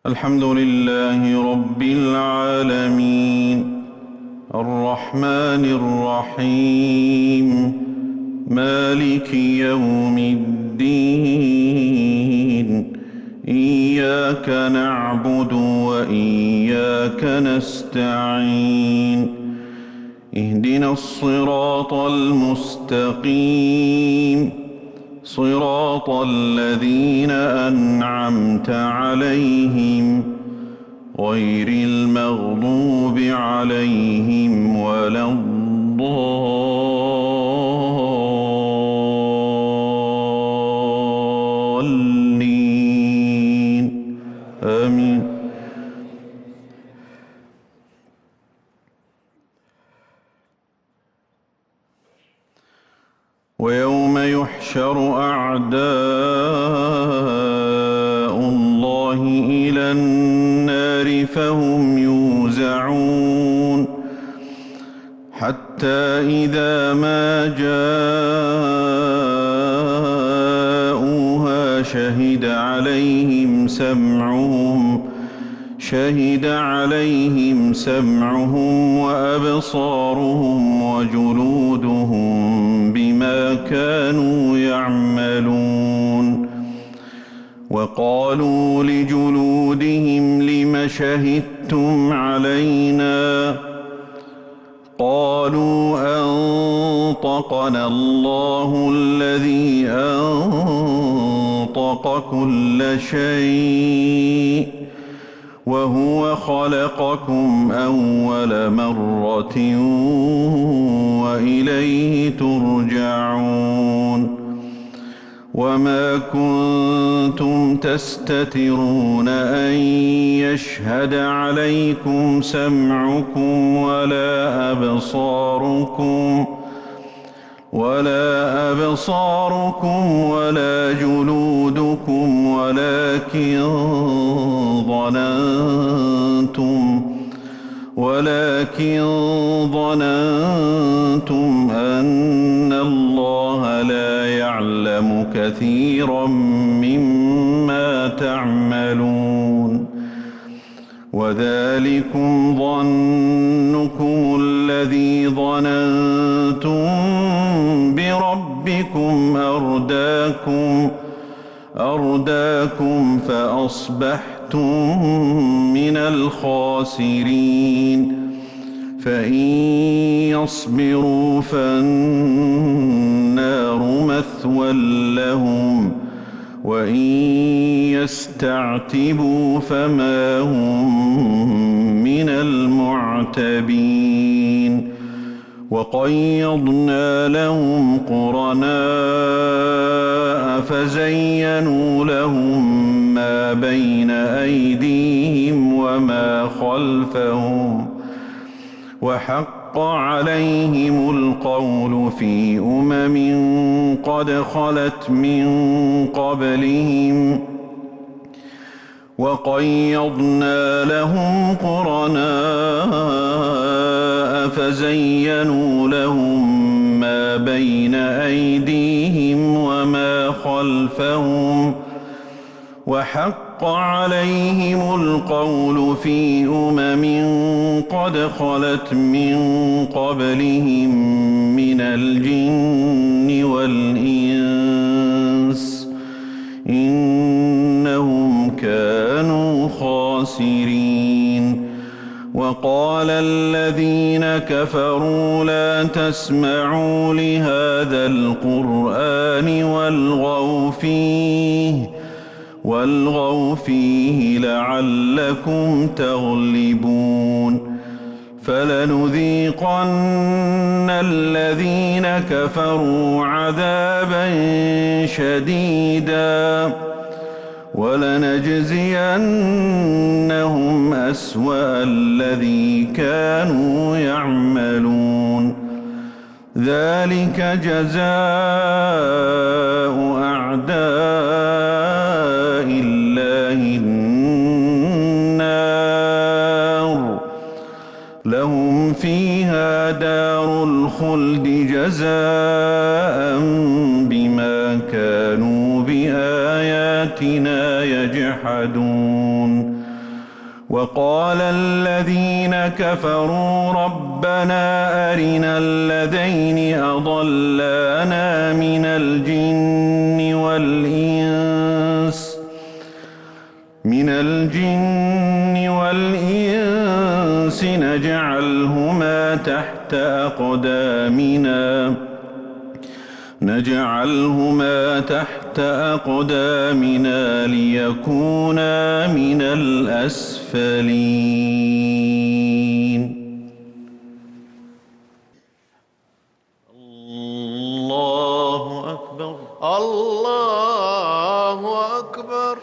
الحمد لله رب العالمين الرحمن الرحيم مالك يوم الدين إياك نعبد وإياك نستعين اهدنا الصراط المستقيم صراط الذين أنعمت عليهم غير المغضوب عليهم ولا الضالين آمين. ويوم يحشر أعداء الله إلى النار فهم يوزعون حتى إذا ما جاءوها شهد عليهم سمعهم وأبصارهم وجلودهم بما كانوا يعملون. وقالوا لجلودهم لم شهدتم علينا قالوا أنطقنا الله الذي أنطق كل شيء وهو خلقكم أول مرة وإليه ترجعون. وما كنتم تستترون أن يشهد عليكم سمعكم ولا أبصاركم ولا جلودكم ولكن ظننتم أن الله لا يعلم كثيرا مما تعملون. وذلكم ظنكم الذي ظننتم بربكم أرداكم فأصبحتم من الخاسرين. فإن يصبروا فالنار مثوى لهم وإن يستعتبوا فما هم من المعتبين. وقيضنا لهم قرناء فزينوا لهم ما بين أيديهم وما خلفهم وحق عليهم القول في قد خلت من قبلهم. وقيضنا لهم قرناء فزينوا لهم ما بين أيديهم وما خلفهم وحق عليهم القول في قد خلت من قبلهم من الجن والإنس إنهم كانوا خاسرين. وقال الذين كفروا لا تسمعوا لهذا القرآن والغوا فيه لعلكم تغلبون. فلنذيقن الذين كفروا عذابا شديدا ولنجزينهم أسوأ الذي كانوا يعملون. ذلك جزاء أعداء الله النار لهم فيها دار الخلد جزاء بما كانوا بآياتنا يجحدون وقال الذين كفروا ربنا أرنا الذين أضلانا من الجن والإنس نجعلهما تحت أقدامنا ليكونا من الأسفلين. الله أكبر. الله أكبر.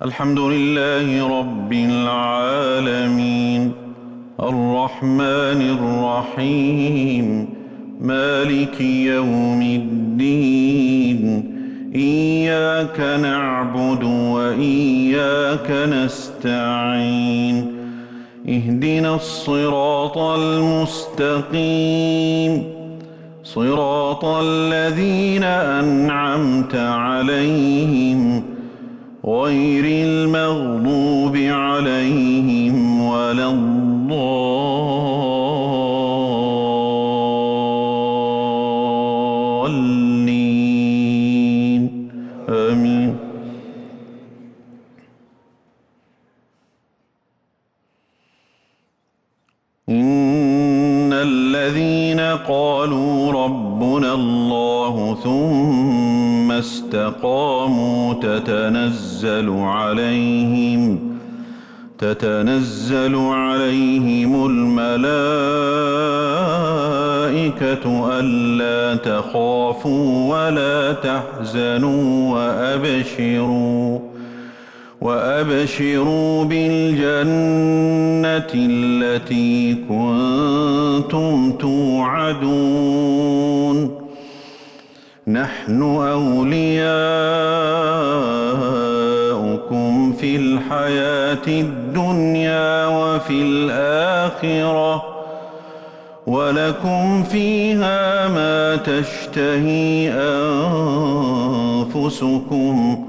الحمد لله رب العالمين الرحمن الرحيم مالك يوم الدين إياك نعبد وإياك نستعين اهدنا الصراط المستقيم صراط الذين أنعمت عليهم غير المغضوب عليهم ولا الضالين آمين. إن الذين قالوا ربنا الله ثم استقاموا تتنزل عليهم الملائكة ألا تخافوا ولا تحزنوا وأبشروا بالجنة التي كنتم توعدون نحن أولياؤكم في الحياة الدنيا وفي الآخرة ولكم فيها ما تشتهي أنفسكم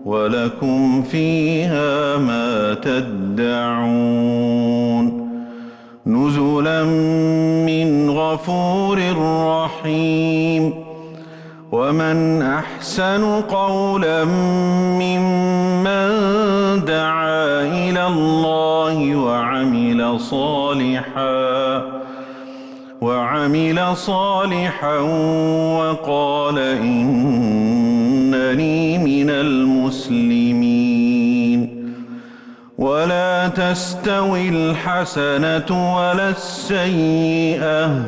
ولكم فيها ما تدعون نزلا من غفور رحيم. ومن أحسن قولا ممن دعا إلى الله وعمل صالحا وقال إنني من المسلمين. ولا تستوي الحسنة ولا السيئة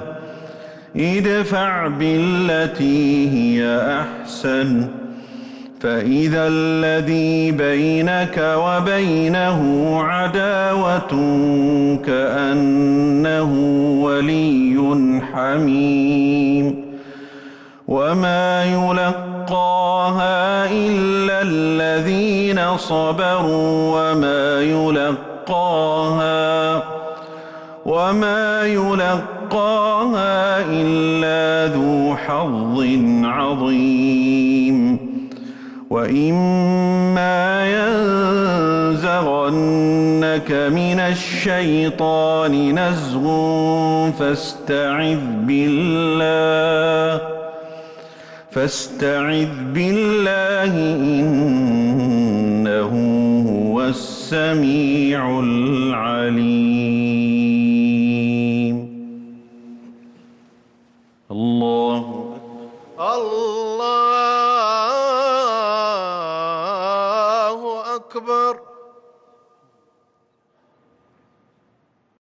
ادفع بالتي هي أحسن فإذا الذي بينك وبينه عداوة كأنه ولي حميم. وما يلقاها إلا الذين صبروا وما يلقاها إلا ذو حظ عظيم. وإما ينزغنك من الشيطان نزغ فاستعذ بالله إنه هو السميع العليم. الله أكبر.